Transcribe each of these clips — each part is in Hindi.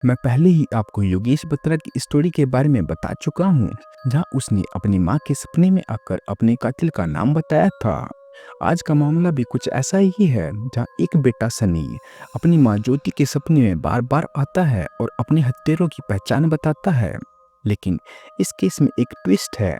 मैं पहले ही आपको योगेश बत्रा की स्टोरी के बारे में बता चुका हूँ, जहाँ उसने अपनी माँ के सपने में आकर अपने कातिल का नाम बताया था। आज का मामला भी कुछ ऐसा ही है, जहाँ एक बेटा सनी अपनी माँ ज्योति के सपने में बार बार आता है और अपने हत्यारों की पहचान बताता है। लेकिन इस केस में एक ट्विस्ट है।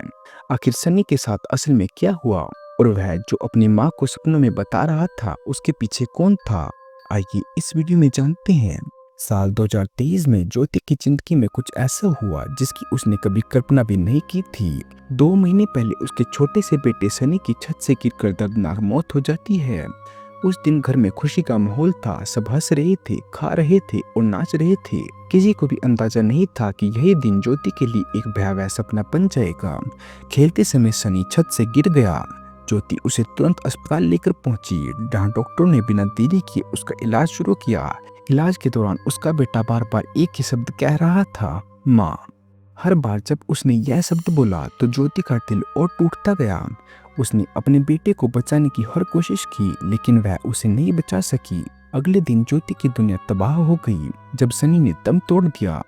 आखिर सनी के साथ असल में क्या हुआ और वह जो अपनी माँ को सपनों में बता रहा था, उसके पीछे कौन था? आइए इस वीडियो में जानते हैं। साल 2023 में ज्योति की जिंदगी में कुछ ऐसा हुआ जिसकी उसने कभी कल्पना भी नहीं की थी। 2 महीने पहले उसके छोटे से बेटे सनी की छत से गिरकर दर्दनाक मौत हो जाती है। उस दिन घर में खुशी का माहौल था, सब हंस रहे थे, खा रहे थे और नाच रहे थे। किसी को भी अंदाजा नहीं था कि यही दिन ज्योति के लिए एक भयावह सपना बन जाएगा। खेलते समय सनी छत से गिर गया। ज्योति उसे तुरंत अस्पताल लेकर पहुंची, जहां डॉक्टरों ने बिना देरी किए उसका इलाज शुरू किया। इलाज के दौरान उसका बेटा बार बार एक ही शब्द कह रहा था, माँ। हर बार जब उसने यह शब्द बोला तो ज्योति का दिल और टूटता गया। उसने अपने बेटे को बचाने की हर कोशिश की, लेकिन वह उसे नहीं बचा सकी। अगले दिन ज्योति की दुनिया तबाह हो गई जब सनी ने दम तोड़ दिया।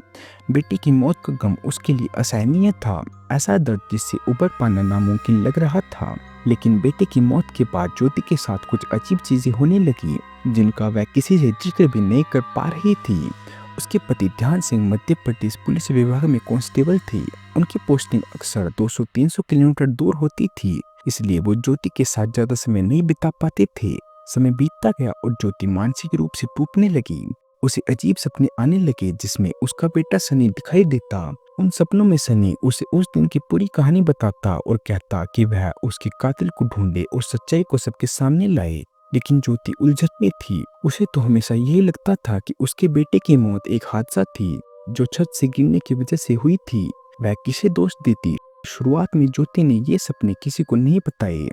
बेटी की मौत का गम उसके लिए असहनीय था, ऐसा दर्द जिससे उबर पाना नामुमकिन लग रहा था। लेकिन बेटे की मौत के बाद ज्योति के साथ कुछ अजीब चीजें होने लगी, जिनका वह किसी से जिक्र भी नहीं कर पा रही थी। उसके पति ध्यान सिंह मध्य प्रदेश पुलिस विभाग में कांस्टेबल थे। उनकी पोस्टिंग अक्सर 200-300 किलोमीटर दूर होती थी, इसलिए वो ज्योति के साथ ज्यादा समय नहीं बिता पाते थे। समय बीतता गया और ज्योति मानसिक रूप से टूटने लगी। उसे अजीब सपने आने लगे जिसमें उसका बेटा सनी दिखाई देता। उन सपनों में सनी उसे उस दिन की पूरी कहानी बताता और कहता कि वह उसके कातिल को ढूंढे और सच्चाई को सबके सामने लाए। लेकिन ज्योति उलझन में थी। उसे तो हमेशा यही लगता था कि उसके बेटे की मौत एक हादसा थी, जो छत से गिरने की वजह से हुई थी। वह किसे दोष देती? शुरुआत में ज्योति ने ये सपने किसी को नहीं बताए।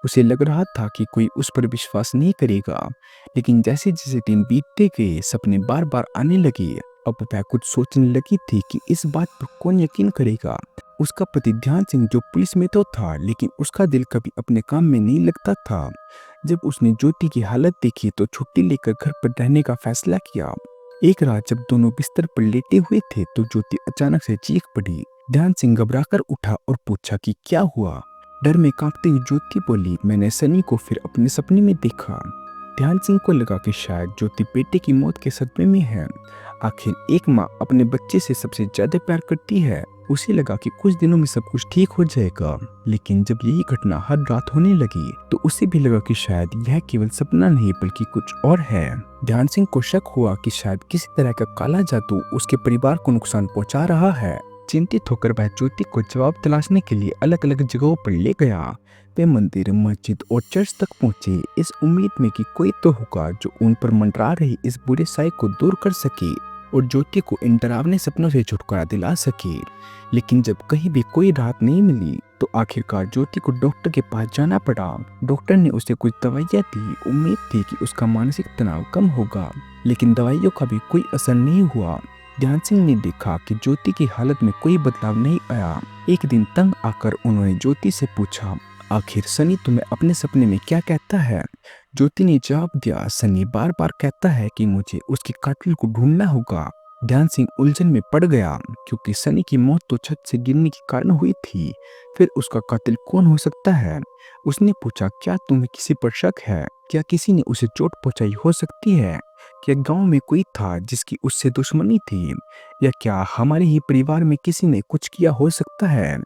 उसे लग रहा था कि कोई उस पर विश्वास नहीं करेगा। लेकिन जैसे जैसे दिन बीतते गए, सपने बार बार आने लगे। अब वह कुछ सोचने लगी थी कि इस बात पर कौन यकीन करेगा। उसका पति ध्यान सिंह जो पुलिस में तो था, लेकिन उसका दिल कभी अपने काम में नहीं लगता था। जब उसने ज्योति की हालत देखी तो छुट्टी लेकर घर पर रहने का फैसला किया। एक रात जब दोनों बिस्तर पर लेटे हुए थे तो ज्योति अचानक से चीख पड़ी। ध्यान सिंह घबराकर उठा और पूछा कि क्या हुआ। डर में कांपती हुई ज्योति बोली, मैंने सनी को फिर अपने सपने में देखा। ध्यान सिंह को लगा कि शायद ज्योति बेटे की मौत के सदमे में है। आखिर एक माँ अपने बच्चे से सबसे ज्यादा प्यार करती है। उसे लगा कि कुछ दिनों में सब कुछ ठीक हो जाएगा। लेकिन जब यही घटना हर रात होने लगी तो उसे भी लगा कि शायद यह केवल सपना नहीं बल्कि कुछ और है। ध्यान सिंह को शक हुआ कि शायद किसी तरह का काला जादू उसके परिवार को नुकसान पहुंचा रहा है। चिंतित होकर वह ज्योति को जवाब तलाशने के लिए अलग अलग जगहों पर ले गया। वे मंदिर, मस्जिद और चर्च तक पहुंचे, इस उम्मीद में कि कोई तो होगा जो उन पर मंडरा रही इस बुरे साय को दूर कर सके और ज्योति को इन डरावने सपनों से छुटकारा दिला सके। लेकिन जब कहीं भी कोई राहत नहीं मिली तो आखिरकार ज्योति को डॉक्टर के पास जाना पड़ा। डॉक्टर ने उसे कुछ दवाइयाँ दी। उम्मीद थी कि उसका मानसिक तनाव कम होगा, लेकिन दवाइयों का भी कोई असर नहीं हुआ। ध्यान सिंह ने देखा कि ज्योति की हालत में कोई बदलाव नहीं आया। एक दिन तंग आकर उन्होंने ज्योति से पूछा, आखिर सनी तुम्हें अपने सपने में क्या कहता है? ज्योति ने जवाब दिया, सनी बार बार कहता है कि मुझे उसके कातिल को ढूंढना होगा। ध्यान सिंह उलझन में पड़ गया, क्योंकि सनी की मौत तो छत से गिरने के कारण हुई थी। फिर उसका कातिल कौन हो सकता है? उसने पूछा, क्या तुम्हें किसी पर शक है? क्या किसी ने उसे चोट पहुंचाई हो सकती है? क्या गांव में कोई था जिसकी उससे दुश्मनी थी? या क्या हमारे ही परिवार में किसी ने कुछ किया हो सकता है?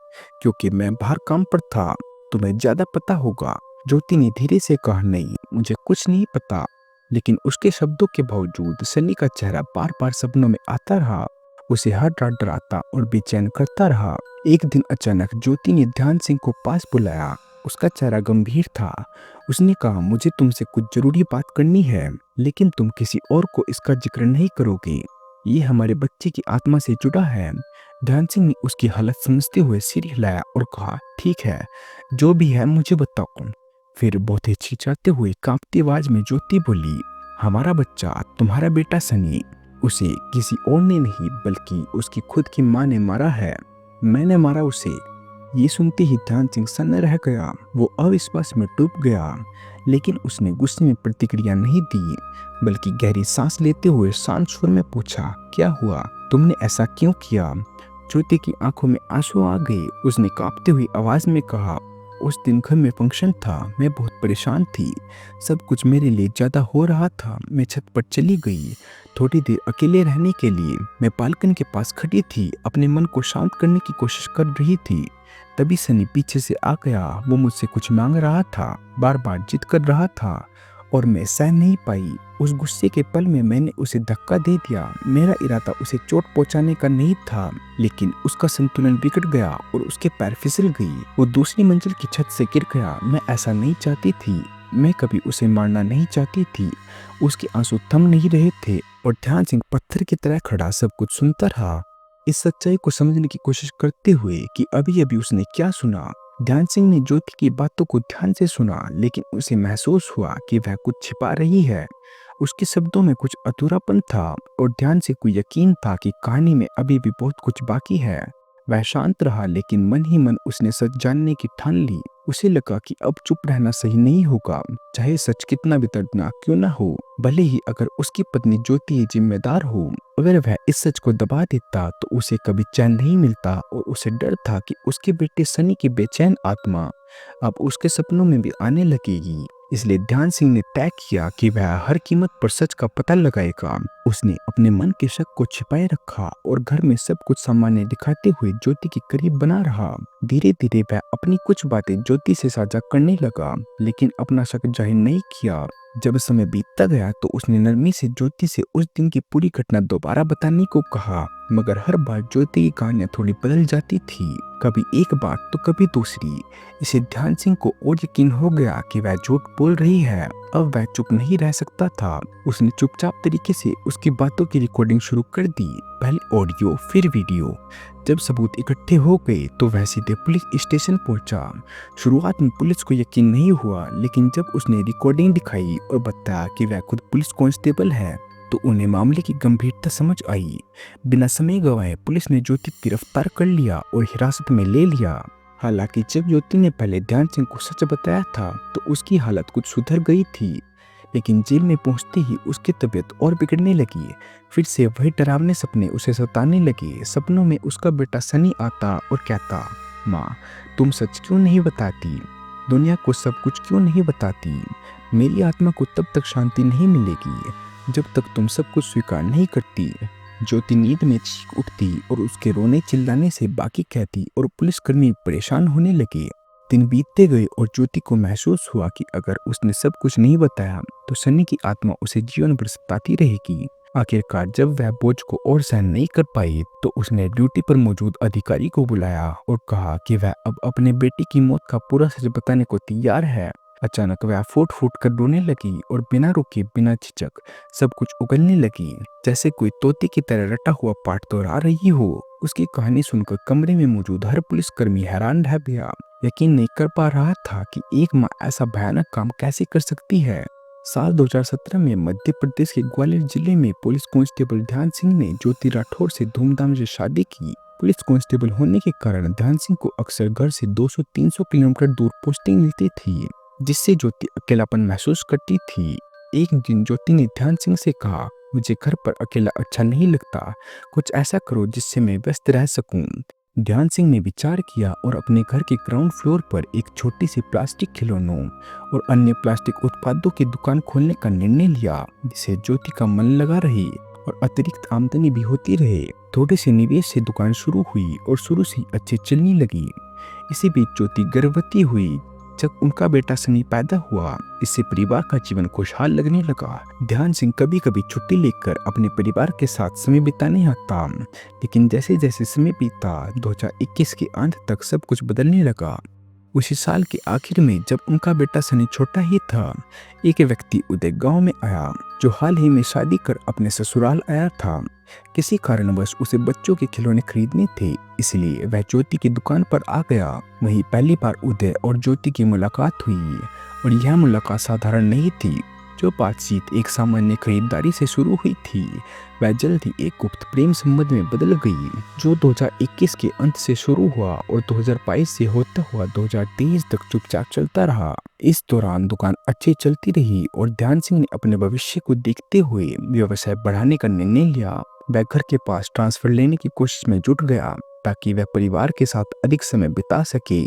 क्योंकि मैं बाहर काम पर था, तुम्हें ज्यादा पता होगा। ज्योति ने धीरे से कहा, नहीं, मुझे कुछ नहीं पता। लेकिन उसके शब्दों के बावजूद सनी का चेहरा बार बार सपनों में आता रहा। उसे हर रात डराता और बेचैन करता रहा। एक दिन अचानक ज्योति ने ध्यान सिंह को पास बुलाया। उसका चेहरा गंभीर था। उसने कहा, मुझे तुमसे कुछ जरूरी बात करनी है, लेकिन तुम किसी और को इसका जिक्र नहीं करोगे। ये हमारे बच्चे की आत्मा से जुड़ा है। ध्यान सिंह ने उसकी हालत समझते हुए सिर हिलाया और कहा, ठीक है, जो भी है मुझे बताओ। फिर बहुत हिचकिचाते हुए कांपती आवाज में ज्योति बोली, हमारा बच्चा, तुम्हारा बेटा सनी, उसे किसी और ने नहीं बल्कि उसकी खुद की माँ ने मारा है। मैंने मारा उसे। ये सुनते ही ध्यान सिंह सन्न रह गया। वो अविश्वास में डूब गया, लेकिन उसने गुस्से में प्रतिक्रिया नहीं दी, बल्कि गहरी सांस लेते हुए शांत स्वर में पूछा, क्या हुआ? तुमने ऐसा क्यों किया? ज्योति की आंखों में आंसू आ गए। उसने कांपते हुई आवाज में कहा, उस दिन घर में फंक्शन था, मैं बहुत परेशान थी। सब कुछ मेरे लिए ज्यादा हो रहा था। मैं छत पर चली गई थोड़ी देर अकेले रहने के लिए। मैं बालकनी के पास खड़ी थी, अपने मन को शांत करने की कोशिश कर रही थी। तभी सनी पीछे से आ गया। वो मुझसे कुछ मांग रहा था, बार बार जिद कर रहा था, और मैं सह नहीं पाई। उस गुस्से के पल में मैंने उसे धक्का दे दिया। मेरा इरादा उसे चोट पहुंचाने का नहीं था, लेकिन उसका संतुलन बिगड़ गया और उसके पैर फिसल गई। वो दूसरी मंजिल की छत से गिर गया। मैं ऐसा नहीं चाहती थी। मैं कभी उसे मारना नहीं चाहती थी। उसके आंसू थम नहीं रहे थे और ध्यान सिंह पत्थर की तरह खड़ा सब कुछ सुनता रहा, इस सच्चाई को समझने की कोशिश करते हुए कि अभी अभी उसने क्या सुना। ध्यान सिंह ने ज्योति की बातों को ध्यान से सुना, लेकिन उसे महसूस हुआ कि वह कुछ छिपा रही है। उसके शब्दों में कुछ अधूरापन था और ध्यान से कोई यकीन था कि कहानी में अभी भी बहुत कुछ बाकी है। वह शांत रहा, लेकिन मन ही मन उसने सच जानने की ठान ली। उसे लगा कि अब चुप रहना सही नहीं होगा, चाहे सच कितना भी दर्दनाक क्यों ना हो। भले ही अगर उसकी पत्नी ज्योति ही जिम्मेदार हो। अगर वह इस सच को दबा देता तो उसे कभी चैन नहीं मिलता, और उसे डर था कि उसके बेटे सनी की बेचैन आत्मा अब उसके सपनों में भी आने लगेगी। इसलिए ध्यान सिंह ने तय किया कि वह हर कीमत पर सच का पता लगाएगा। उसने अपने मन के शक को छिपाए रखा और घर में सब कुछ सामान्य दिखाते हुए ज्योति के करीब बना रहा। धीरे धीरे वह अपनी कुछ बातें ज्योति से साझा करने लगा, लेकिन अपना शक जाहिर नहीं किया। जब समय बीतता गया तो उसने नरमी से ज्योति से उस दिन की पूरी घटना दोबारा बताने को कहा, मगर हर बार ज्योति की कहानियां थोड़ी बदल जाती थी, कभी एक बात तो कभी दूसरी। इसे ध्यान सिंह को और यकीन हो गया कि वह झूठ बोल रही है। अब वह चुप नहीं रह सकता था। उसने चुपचाप तरीके से उसकी बातों की रिकॉर्डिंग शुरू कर दी, पहले ऑडियो फिर वीडियो। जब सबूत इकट्ठे हो गए तो वह सीधे पुलिस स्टेशन पहुंचा। शुरुआत में पुलिस को यकीन नहीं हुआ, लेकिन जब उसने रिकॉर्डिंग दिखाई और बताया कि वह खुद पुलिस कांस्टेबल है, तो उन्हें मामले की गंभीरता समझ आई। बिना समय गंवाए पुलिस ने ज्योति को गिरफ्तार कर लिया और हिरासत में ले लिया। हालांकि जब ज्योति ने पहले ध्यान सिंह को सच बताया था तो उसकी हालत कुछ सुधर गई थी, लेकिन जेल में पहुंचते ही उसकी तबीयत और बिगड़ने लगी। फिर से वही डरावने सपने उसे सताने लगे। सपनों में उसका बेटा सनी आता और कहता, माँ तुम सच क्यों नहीं बताती? दुनिया को सब कुछ क्यों नहीं बताती? मेरी आत्मा को तब तक शांति नहीं मिलेगी जब तक तुम सब कुछ स्वीकार नहीं करती। ज्योति नींद में चीख उठती और उसके रोने चिल्लाने से बाकी कहती और पुलिसकर्मी परेशान होने लगे। दिन बीतते गए और ज्योति को महसूस हुआ कि अगर उसने सब कुछ नहीं बताया तो सनी की आत्मा उसे जीवन भर सताती रहेगी। आखिरकार जब वह बोझ को और सहन नहीं कर पाई तो उसने ड्यूटी पर मौजूद अधिकारी को बुलाया और कहा कि वह अब अपने बेटे की मौत का पूरा सच बताने को तैयार है। अचानक वह फूट फूट कर रोने लगी और बिना रुके बिना झिझक सब कुछ उगलने लगी, जैसे कोई तोते की तरह रटा हुआ पाठ दोहरा रही हो। उसकी कहानी सुनकर कमरे में मौजूद हर पुलिसकर्मी हैरान रह गया। यकीन नहीं कर पा रहा था कि एक माँ ऐसा भयानक काम कैसे कर सकती है। साल 2017 में मध्य प्रदेश के ग्वालियर जिले में पुलिस कांस्टेबल ध्यान सिंह ने ज्योति राठौर से धूमधाम से शादी की। पुलिस कांस्टेबल होने के कारण ध्यान सिंह को अक्सर घर से 200-300 किलोमीटर दूर पोस्टिंग मिलती थी, जिससे ज्योति अकेलापन महसूस करती थी। एक दिन ज्योति ने ध्यान सिंह से कहा, मुझे घर पर अकेला अच्छा नहीं लगता, कुछ ऐसा करो जिससे मैं व्यस्त रह सकूं। ध्यान सिंह ने विचार किया और अपने घर के ग्राउंड फ्लोर पर एक छोटी सी प्लास्टिक खिलौनों और अन्य प्लास्टिक उत्पादों की दुकान खोलने का निर्णय लिया, जिससे ज्योति का मन लगा रहे और अतिरिक्त आमदनी भी होती रहे। थोड़े से निवेश से दुकान शुरू हुई और शुरू से अच्छी चलने लगी। इसी बीच ज्योति गर्भवती हुई जब उनका बेटा सनी पैदा हुआ। इससे परिवार का जीवन खुशहाल लगने लगा। ध्यान सिंह कभी कभी छुट्टी लेकर अपने परिवार के साथ समय बिताने आता, लेकिन जैसे जैसे समय बीता 2021 के अंत तक सब कुछ बदलने लगा। उसी साल के आखिर में जब उनका बेटा सनी छोटा ही था, एक व्यक्ति उदय गांव में आया जो हाल ही में शादी कर अपने ससुराल आया था। किसी कारणवश उसे बच्चों के खिलौने खरीदने थे, इसलिए वह ज्योति की दुकान पर आ गया। वहीं पहली बार उदय और ज्योति की मुलाकात हुई और यह मुलाकात साधारण नहीं थी। जो बातचीत एक सामान्य खरीदारी से शुरू हुई थी, वह जल्द ही एक गुप्त प्रेम संबंध में बदल गई, जो 2021 के अंत से शुरू हुआ और 2022 से होता हुआ 2023 तक चुपचाप चलता रहा। इस दौरान दुकान अच्छी चलती रही और ध्यान सिंह ने अपने भविष्य को देखते हुए व्यवसाय बढ़ाने का निर्णय लिया। वह घर के पास ट्रांसफर लेने की कोशिश में जुट गया ताकि वह परिवार के साथ अधिक समय बिता सके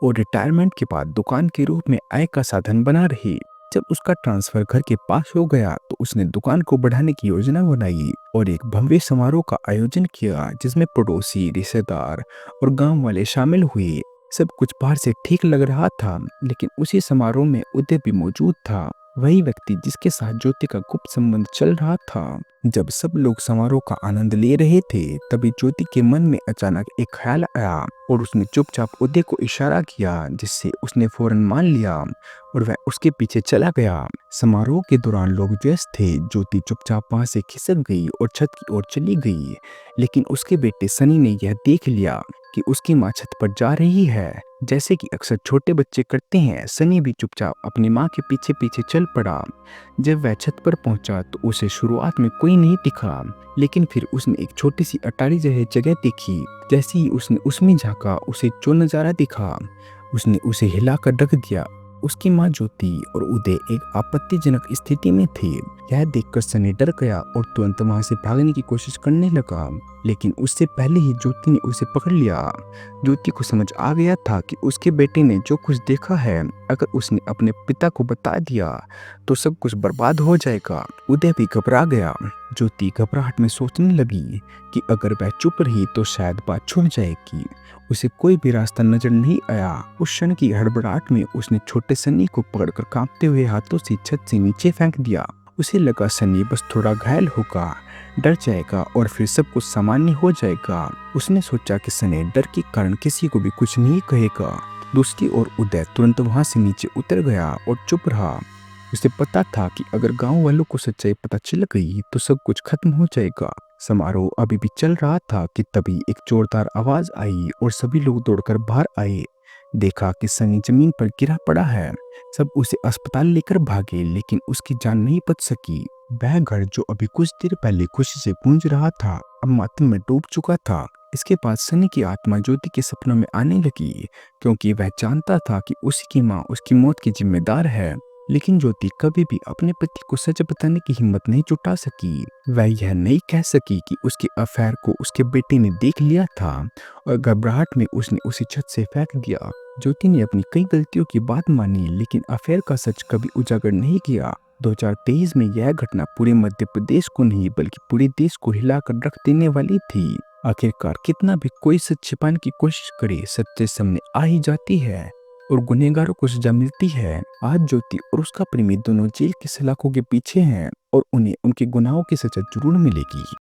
और रिटायरमेंट के बाद दुकान के रूप में आय का साधन बना रहे। जब उसका ट्रांसफर घर के पास हो गया तो उसने दुकान को बढ़ाने की योजना बनाई और एक भव्य समारोह का आयोजन किया, जिसमें पड़ोसी, रिश्तेदार और गांव वाले शामिल हुए। सब कुछ बाहर से ठीक लग रहा था, लेकिन उसी समारोह में उदय भी मौजूद था, वही व्यक्ति जिसके साथ ज्योति का गुप्त संबंध चल रहा था। जब सब लोग समारोह का आनंद ले रहे थे, तभी ज्योति के मन में अचानक एक ख्याल आया और उसने चुपचाप उदय को इशारा किया, जिससे उसने फौरन मान लिया और वह उसके पीछे चला गया। समारोह के दौरान लोग व्यस्त थे। ज्योति चुपचाप वहां से खिसक गई और छत की ओर चली गई, लेकिन उसके बेटे सनी ने यह देख लिया कि उसकी माँ छत पर जा रही है। जैसे कि अक्सर छोटे बच्चे करते हैं, सनी भी चुपचाप अपनी माँ के पीछे पीछे चल पड़ा। जब वह छत पर पहुंचा तो उसे शुरुआत में कोई नहीं दिखा, लेकिन फिर उसने एक छोटी सी अटारी जैसी जगह देखी। जैसे ही उसने उसमें झांका, उसे जो नज़ारा दिखा, उसने उसे हिलाकर रख दिया। उसकी माँ ज्योति और उदय एक आपत्तिजनक स्थिति में थे। यह देखकर सनी डर गया और तुरंत वहां से भागने की कोशिश करने लगा, लेकिन उससे पहले ही ज्योति ने उसे पकड़ लिया। ज्योति को समझ आ गया था कि उसके बेटे ने जो कुछ देखा है, अगर उसने अपने पिता को बता दिया तो सब कुछ बर्बाद हो जाएगा। उदय भी घबरा गया। ज्योति घबराहट में सोचने लगी कि अगर वह चुप रही तो शायद बात छूट जाएगी। उसे कोई भी रास्ता नजर नहीं आया। उस क्षण की हड़बड़ाहट में उसने छोटे सनी को पकड़कर कांपते हुए हाथों से छत से नीचे फेंक दिया। उसे लगा सनी बस थोड़ा घायल होगा, डर जाएगा और फिर सब कुछ सामान्य हो जाएगा। उसने सोचा कि सनी डर के कारण किसी को भी कुछ नहीं कहेगा। दूसरी ओर उदय तुरंत वहां से नीचे उतर गया और चुप रहा। उसे पता था कि अगर गांव वालों को सच्चाई पता चल गई तो सब कुछ खत्म हो जाएगा। समारोह अभी भी चल रहा था कि तभी एक जोरदार आवाज आई और सभी लोग दौड़कर बाहर आए। देखा कि सनी जमीन पर गिरा पड़ा है। सब उसे अस्पताल लेकर भागे, लेकिन उसकी जान नहीं बच सकी। वह घर जो अभी कुछ देर पहले खुशी से गूंज रहा था, अब मातम में डूब चुका था। इसके बाद सनी की आत्मा ज्योति के सपनों में आने लगी, क्योंकि वह जानता था कि उसी की माँ उसकी मौत की जिम्मेदार है। लेकिन ज्योति कभी भी अपने पति को सच बताने की हिम्मत नहीं जुटा सकी। वह यह नहीं कह सकी कि उसके अफेयर को उसके बेटे ने देख लिया था और घबराहट में उसने उसे छत से फेंक दिया। ज्योति ने अपनी कई गलतियों की बात मानी, लेकिन अफेयर का सच कभी उजागर नहीं किया। 2023 में यह घटना पूरे मध्य प्रदेश को नहीं बल्कि पूरे देश को हिलाकर रख देने वाली थी। आखिरकार कितना भी कोई सच छिपाने की कोशिश करे, सच्चाई सामने आ ही जाती है और गुनहगारों को सजा मिलती है। आज ज्योति और उसका प्रेमी दोनों जेल की सलाखों के पीछे हैं और उन्हें उनके गुनाहों की सजा जरूर मिलेगी।